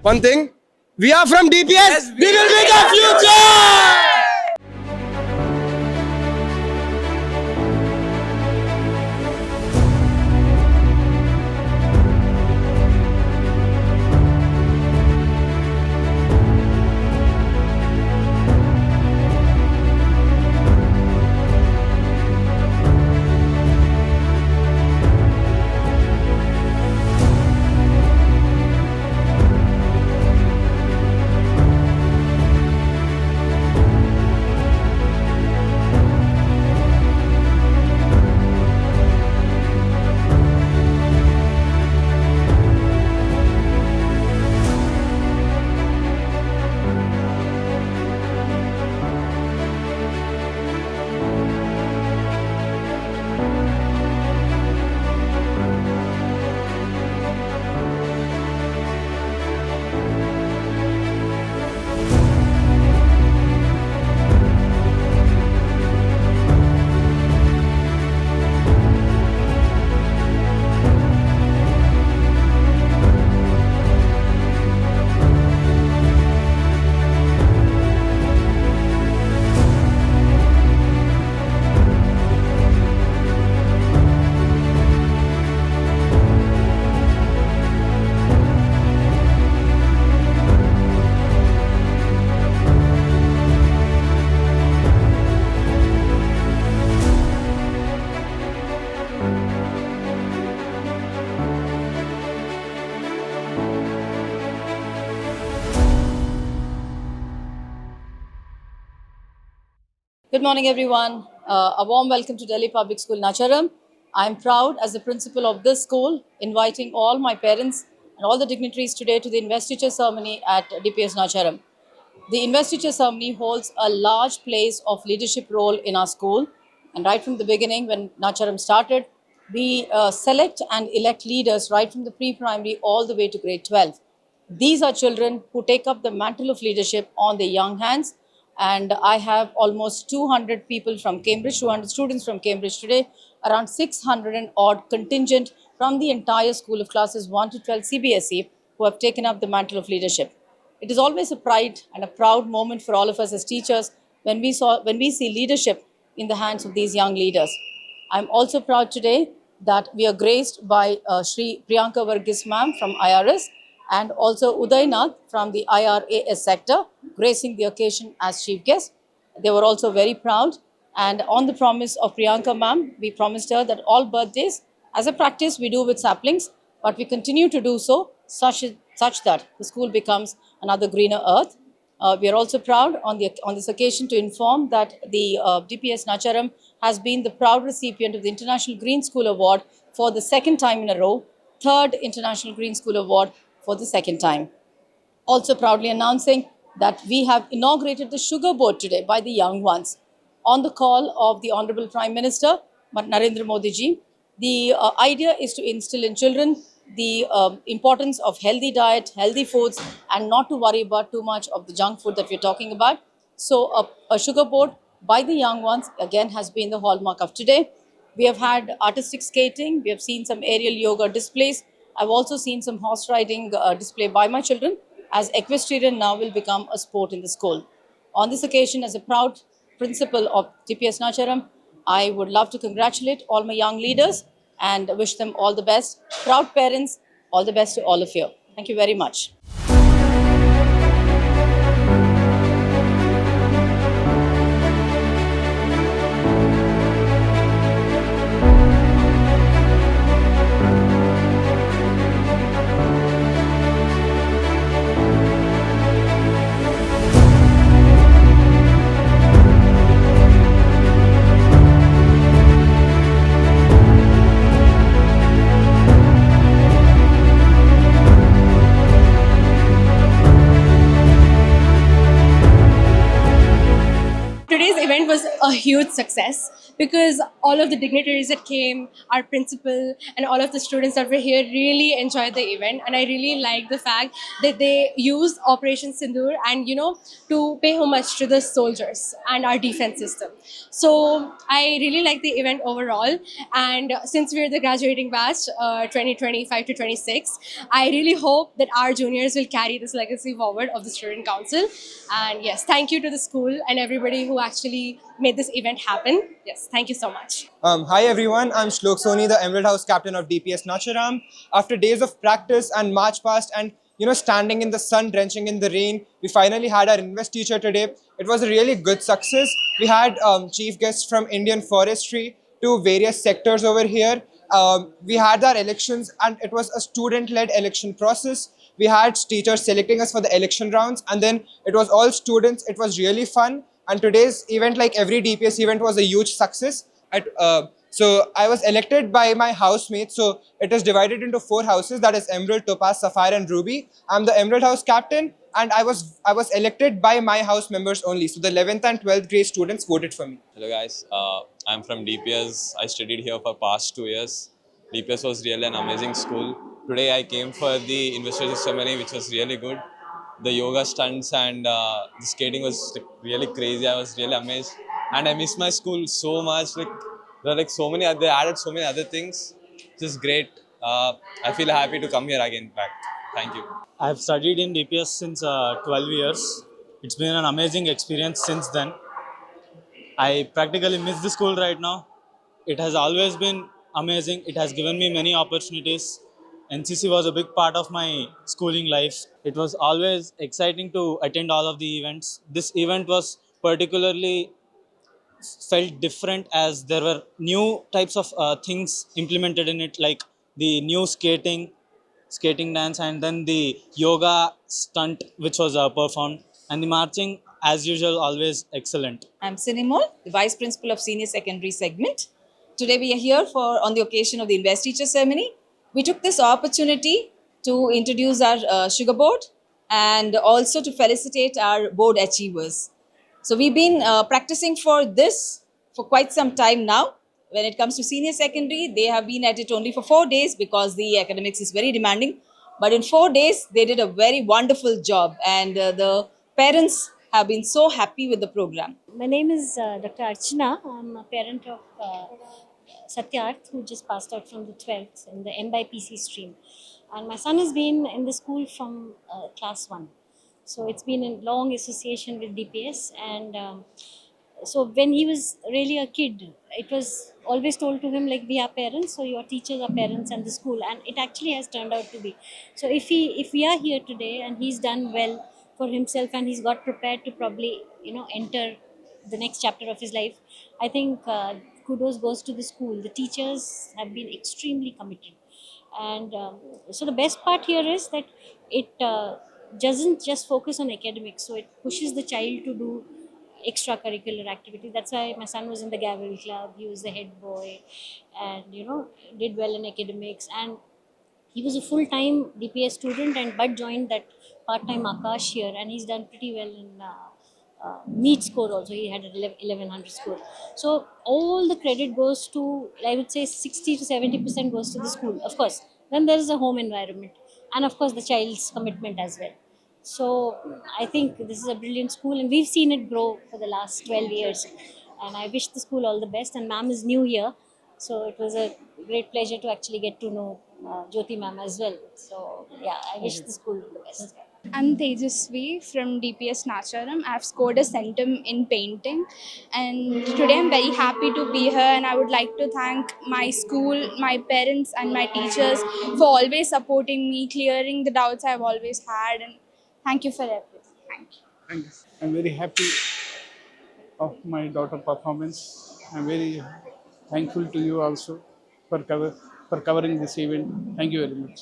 one thing. We are from DPS. We will be the future. Good morning, everyone. A warm welcome to Delhi Public School, Nacharam. I am proud as the principal of this school, inviting all my parents and all the dignitaries today to the investiture ceremony at DPS Nacharam. The investiture ceremony holds a large place of leadership role in our school. And right from the beginning, when Nacharam started, we select and elect leaders right from the pre-primary all the way to grade 12. These are children who take up the mantle of leadership on their young hands. And I have almost 200 people from Cambridge, 200 students from Cambridge today, around 600 and odd contingent from the entire school of classes 1 to 12 CBSE who have taken up the mantle of leadership. It is always a pride and a proud moment for all of us as teachers when we see leadership in the hands of these young leaders. I'm also proud today that we are graced by Shri Priyanka Varghese ma'am from IRS and also Uday Nath from the IRAS sector, gracing the occasion as chief guest. They were also very proud, and on the promise of Priyanka ma'am, we promised her that all birthdays, as a practice we do with saplings, but we continue to do so such that the school becomes another greener earth. We are also proud on this occasion to inform that the DPS Nacharam has been the proud recipient of the International Green School Award for the second time in a row, third International Green School Award for the second time. Also proudly announcing that we have inaugurated the sugar board today by the young ones. On the call of the Honorable Prime Minister, Narendra Modi ji, the idea is to instill in children the importance of healthy diet, healthy foods, and not to worry about too much of the junk food that we're talking about. So a sugar board by the young ones, again, has been the hallmark of today. We have had artistic skating, we have seen some aerial yoga displays. I've also seen some horse riding display by my children, as equestrian now will become a sport in the school. On this occasion, as a proud principal of DPS Nacharam, I would love to congratulate all my young leaders and wish them all the best. Proud parents, all the best to all of you. Thank you very much. a huge success because all of the dignitaries that came, our principal, and all of the students that were here really enjoyed the event. And I really like the fact that they used Operation Sindoor and, to pay homage to the soldiers and our defense system. So I really like the event overall. And since we're the graduating batch, 2025 to 26, I really hope that our juniors will carry this legacy forward of the Student Council. And yes, thank you to the school and everybody who actually made this event happen. Yes, thank you so much. Hi everyone, I'm Shlok Soni, the Emerald House captain of DPS Nacharam. After days of practice and march past and standing in the sun, drenching in the rain, we finally had our investiture today. It was a really good success. We had chief guests from Indian Forestry to various sectors over here. We had our elections and it was a student-led election process. We had teachers selecting us for the election rounds and then it was all students. It was really fun. And today's event, like every DPS event, was a huge success. So I was elected by my housemates. So it is divided into 4 houses, that is Emerald, Topaz, Sapphire and Ruby. I'm the Emerald House captain and I was elected by my house members only. So the 11th and 12th grade students voted for me. Hello guys, I'm from DPS. I studied here for past 2 years. DPS was really an amazing school. Today I came for the investiture ceremony, which was really good. The yoga stunts and the skating was like, really crazy. I was really amazed, and I miss my school so much. Like there are like so many, they added so many other things. Just great. I feel happy to come here again back. Thank you. I've studied in DPS since 12 years. It's been an amazing experience since then. I practically miss the school right now. It has always been amazing. It has given me many opportunities. NCC was a big part of my schooling life. It was always exciting to attend all of the events. This event was particularly felt different as there were new types of things implemented in it, like the new skating dance, and then the yoga stunt which was performed, and the marching as usual always excellent. I'm Sinimol, the Vice Principal of Senior Secondary Segment. Today we are here on the occasion of the investiture ceremony. We took this opportunity to introduce our sugar board and also to felicitate our board achievers. So we've been practicing for this for quite some time now. When it comes to senior secondary, they have been at it only for 4 days because the academics is very demanding. But in 4 days, they did a very wonderful job and the parents have been so happy with the program. My name is Dr. Archana. I'm a parent of Satyarth, who just passed out from the 12th in the M.By.PC stream. And my son has been in the school from class 1. So it's been a long association with DPS. And so when he was really a kid, it was always told to him, like, we are parents, so your teachers are parents and the school. And it actually has turned out to be. So if we are here today and he's done well for himself and he's got prepared to probably, enter the next chapter of his life, I think kudos goes to the school. The teachers have been extremely committed. And so the best part here is that it doesn't just focus on academics. So it pushes the child to do extracurricular activity. That's why my son was in the Gavel Club. He was the head boy and, did well in academics. And he was a full-time DPS student but joined that part-time Akash here, and he's done pretty well in NEET score also. He had an 1100 score. So all the credit goes to, I would say 60 to 70% goes to the school. Of course, then there is a home environment and of course the child's commitment as well. So I think this is a brilliant school and we've seen it grow for the last 12 years. And I wish the school all the best, and ma'am is new here. So it was a great pleasure to actually get to know Jyoti ma'am as well. So yeah, I wish the school the best. I'm Tejasvi from DPS Nacharam. I've scored a centum in painting, and today I'm very happy to be here, and I would like to thank my school, my parents and my teachers for always supporting me, clearing the doubts I've always had, and thank you for everything. Thank you. Thanks. I'm very happy of my daughter performance. I'm very thankful to you also for covering this event. Thank you very much.